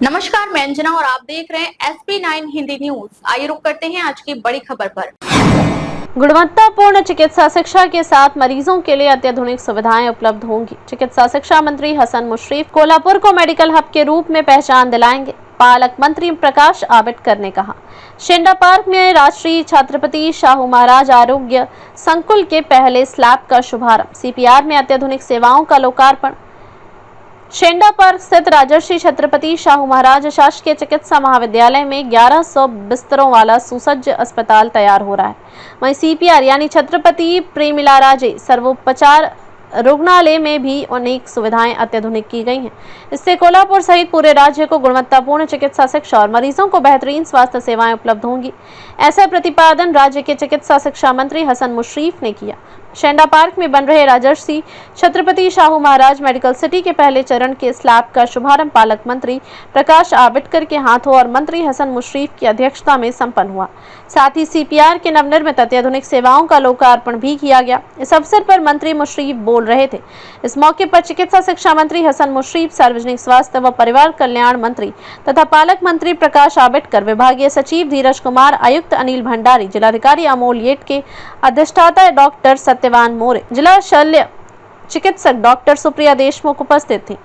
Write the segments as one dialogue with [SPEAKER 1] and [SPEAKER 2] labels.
[SPEAKER 1] नमस्कार, मैं अंजना और आप देख रहे हैं SP9 हिंदी न्यूज। आइए रुक करते हैं आज की बड़ी खबर पर।
[SPEAKER 2] गुणवत्तापूर्ण चिकित्सा शिक्षा के साथ मरीजों के लिए अत्याधुनिक सुविधाएं उपलब्ध होंगी। चिकित्सा शिक्षा मंत्री हसन मुश्रीफ कोल्हापुर को मेडिकल हब के रूप में पहचान दिलाएंगे। पालक मंत्री प्रकाश आबिटकर ने कहा। शेंडा पार्क में राष्ट्रीय छत्रपति शाहू महाराज आरोग्य संकुल के पहले स्लैब का शुभारंभ। CPR में अत्याधुनिक सेवाओं का लोकार्पण। शेंडा पार्क स्थित राजर्षि छत्रपति शाहू महाराज शासकीय चिकित्सा महाविद्यालय में 1100 बिस्तरों वाला सुसज्ज अस्पताल तैयार हो रहा है। वहीं CPR यानी छत्रपति प्रेमिलाराजे सर्वोपचार रुग्णालय में भी अनेक सुविधाएं अत्याधुनिक की गई हैं। इससे कोल्हापुर सहित पूरे राज्य को गुणवत्तापूर्ण चिकित्सा शिक्षा और मरीजों को बेहतरीन स्वास्थ्य सेवाएं उपलब्ध होंगी। ऐसा प्रतिपादन राज्य के चिकित्सा शिक्षा मंत्री हसन मुश्रीफ ने किया। शेंडा पार्क में बन रहे राजर्षि छत्रपति शाहू महाराज मेडिकल सिटी के पहले चरण के स्लैब का शुभारंभ पालक मंत्री प्रकाश आबिटकर के हाथों और मंत्री हसन मुश्रीफ की अध्यक्षता में संपन्न हुआ। साथ ही CPR के नवनिर्मित अत्याधुनिक सेवाओं का लोकार्पण भी किया गया। इस अवसर पर मंत्री मुश्रीफ बोल रहे थे। इस मौके पर चिकित्सा शिक्षा मंत्री हसन मुश्रीफ, सार्वजनिक स्वास्थ्य व परिवार कल्याण मंत्री तथा पालक मंत्री प्रकाश आबिटकर, विभागीय सचिव धीरज कुमार, आयुक्त अनिल भंडारी, जिलाधिकारी अमोल येटके, अधिष्ठाता डॉक्टर सत्यवान मोरे, जिला शल्य चिकित्सक डॉक्टर सुप्रिया देशमुख उपस्थित थी।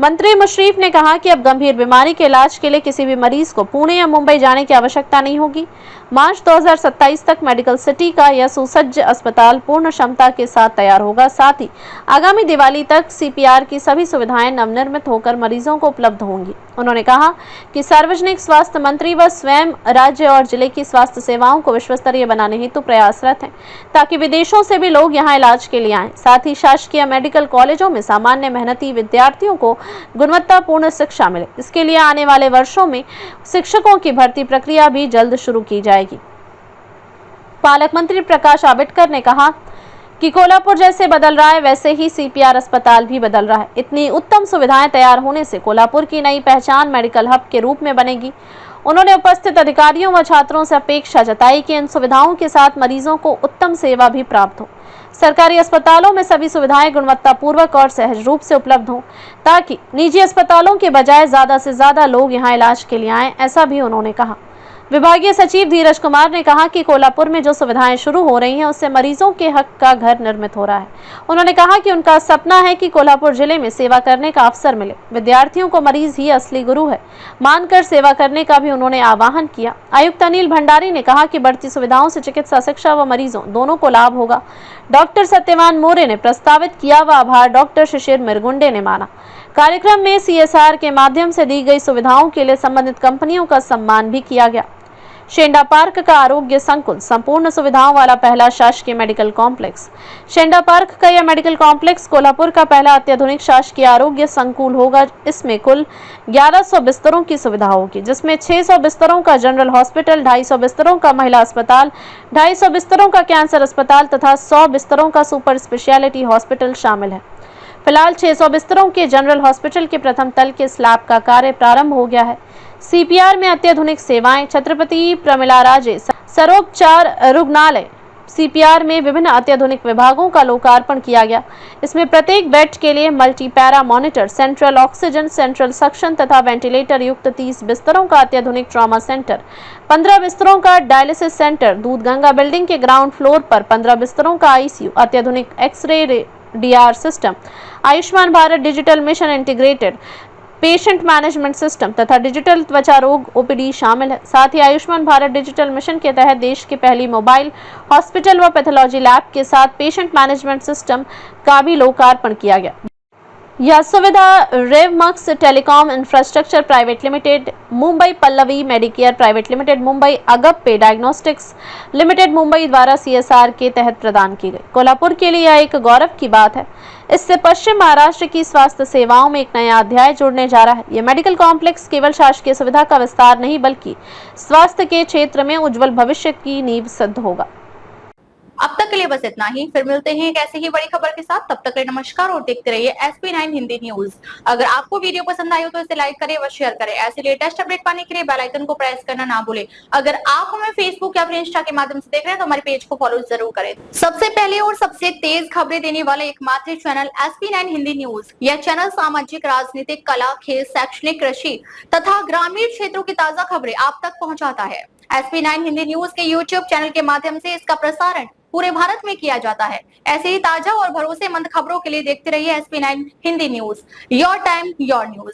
[SPEAKER 2] मंत्री मुश्रीफ ने कहा कि अब गंभीर बीमारी के इलाज के लिए किसी भी मरीज को पुणे या मुंबई जाने की आवश्यकता नहीं होगी। मार्च 2027 तक मेडिकल सिटी का यह सुसज्ज अस्पताल पूर्ण क्षमता के साथ तैयार होगा। साथ ही आगामी दिवाली तक CPR की सभी सुविधाएं नवनिर्मित होकर मरीजों को उपलब्ध होंगी। उन्होंने कहा कि सार्वजनिक स्वास्थ्य मंत्री व स्वयं राज्य और जिले की स्वास्थ्य सेवाओं को विश्वस्तरीय बनाने हेतु प्रयासरत हैं, ताकि विदेशों से भी लोग यहां इलाज के लिए आएं। साथ ही शासकीय मेडिकल कॉलेजों में सामान्य मेहनती विद्यार्थियों को गुणवत्तापूर्ण शिक्षा मिले। इसके लिए आने वाले वर्षों में शिक्षकों की भर्ती प्रक्रिया भी जल्द शुरू की जाएगी। पालक मंत्री प्रकाश आबिटकर ने कहा कि कोल्हापुर जैसे बदल रहा है, वैसे ही CPR अस्पताल भी बदल रहा है। इतनी उत्तम सुविधाएं तैयार होने से कोल्हापुर की नई पहचान मेडिकल हब के रूप में बनेगी। उन्होंने उपस्थित अधिकारियों व छात्रों से अपेक्षा जताई कि इन सुविधाओं के साथ मरीजों को उत्तम सेवा भी प्राप्त हो। सरकारी अस्पतालों में सभी सुविधाएं गुणवत्तापूर्वक और सहज रूप से उपलब्ध हों, ताकि निजी अस्पतालों के बजाय ज्यादा से ज्यादा लोग यहां इलाज के लिए आएं, ऐसा भी उन्होंने कहा। विभागीय सचिव धीरज कुमार ने कहा कि कोल्हापुर में जो सुविधाएं शुरू हो रही हैं, उससे मरीजों के हक का घर निर्मित हो रहा है। उन्होंने कहा कि उनका सपना है कि कोल्हापुर जिले में सेवा करने का अवसर मिले। विद्यार्थियों को मरीज ही असली गुरु है मानकर सेवा करने का भी उन्होंने आह्वान किया। आयुक्त अनिल भंडारी ने कहा कि बढ़ती सुविधाओं से चिकित्सा शिक्षा व मरीजों दोनों को लाभ होगा। डॉक्टर सत्यवान मोरे ने प्रस्तावित किया व आभार डॉक्टर शिशिर मिरगुंडे ने माना। कार्यक्रम में CSR के माध्यम से दी गई सुविधाओं के लिए संबंधित कंपनियों का सम्मान भी किया गया। शेंडा पार्क का आरोग्य संकुल संपूर्ण सुविधाओं वाला पहला शासकीय मेडिकल कॉम्प्लेक्स। शेंडा पार्क का यह मेडिकल कॉम्प्लेक्स कोल्हापुर का पहला अत्याधुनिक शासकीय आरोग्य संकुल होगा। इसमें कुल 1100 बिस्तरों की सुविधा होगी, जिसमें 600 बिस्तरों का जनरल हॉस्पिटल, 250 बिस्तरों का महिला अस्पताल, 250 बिस्तरों का कैंसर अस्पताल तथा 100 बिस्तरों का सुपर स्पेशलिटी हॉस्पिटल शामिल है। फिलहाल 600 बिस्तरों के जनरल हॉस्पिटल के प्रथम तल के स्लैब का कार्य प्रारंभ हो गया है। CPR में अत्याधुनिक सेवाएं, छत्रपति प्रमिलाराजे सर्वोपचार रुग्णालय CPR में विभिन्न अत्याधुनिक विभागों का लोकार्पण किया गया। इसमें प्रत्येक बेड के लिए multipara monitor, central oxygen, central suction तथा वेंटिलेटर युक्त 30 बिस्तरों का अत्याधुनिक ट्रॉमा सेंटर, 15 बिस्तरों का डायलिसिस सेंटर, दूधगंगा बिल्डिंग के ग्राउंड फ्लोर पर 15 बिस्तरों का ICU, अत्याधुनिक x ray DR system, Ayushman Bharat digital mission integrated patient management system तथा डिजिटल त्वचा रोग OPD शामिल है। साथ ही आयुष्मान भारत डिजिटल मिशन के तहत देश की पहली मोबाइल हॉस्पिटल व पैथोलॉजी लैब के साथ पेशेंट मैनेजमेंट सिस्टम का भी लोकार्पण किया गया। यह सुविधा Revmax telecom infrastructure private limited Mumbai, Pallavi Medicare private limited Mumbai, Agappe diagnostics limited Mumbai द्वारा CSR के तहत प्रदान की गई। कोल्हापुर के लिए यह एक गौरव की बात है। इससे पश्चिम महाराष्ट्र की स्वास्थ्य सेवाओं में एक नया अध्याय जुड़ने जा रहा है। यह मेडिकल कॉम्प्लेक्स केवल शासकीय सुविधा का विस्तार नहीं, बल्कि स्वास्थ्य के क्षेत्र में उज्जवल भविष्य की नींव सिद्ध होगा।
[SPEAKER 1] अब तक के लिए बस इतना ही, फिर मिलते हैं एक ऐसे ही बड़ी खबर के साथ। तब तक के लिए नमस्कार और देखते रहिए SP9 हिंदी न्यूज। अगर आपको वीडियो पसंद आई हो तो इसे लाइक करें व शेयर करें। ऐसे लेटेस्ट अपडेट पाने के लिए बेल आइकन को प्रेस करना ना भूलें। अगर आप हमें फेसबुक या फिर इंस्टा के माध्यम से देख रहे हैं तो हमारे पेज को फॉलो जरूर करें। सबसे पहले और सबसे तेज खबरें देने वाले एकमात्र चैनल SP9 हिंदी न्यूज। यह चैनल सामाजिक, राजनीतिक, कला, खेल, शैक्षणिक, कृषि तथा ग्रामीण क्षेत्रों की ताजा खबरें आप तक पहुंचाता है। SP9 हिंदी न्यूज के YouTube चैनल के माध्यम से इसका प्रसारण पूरे भारत में किया जाता है। ऐसे ही ताजा और भरोसेमंद खबरों के लिए देखते रहिए SP9 Hindi news. Your time your news.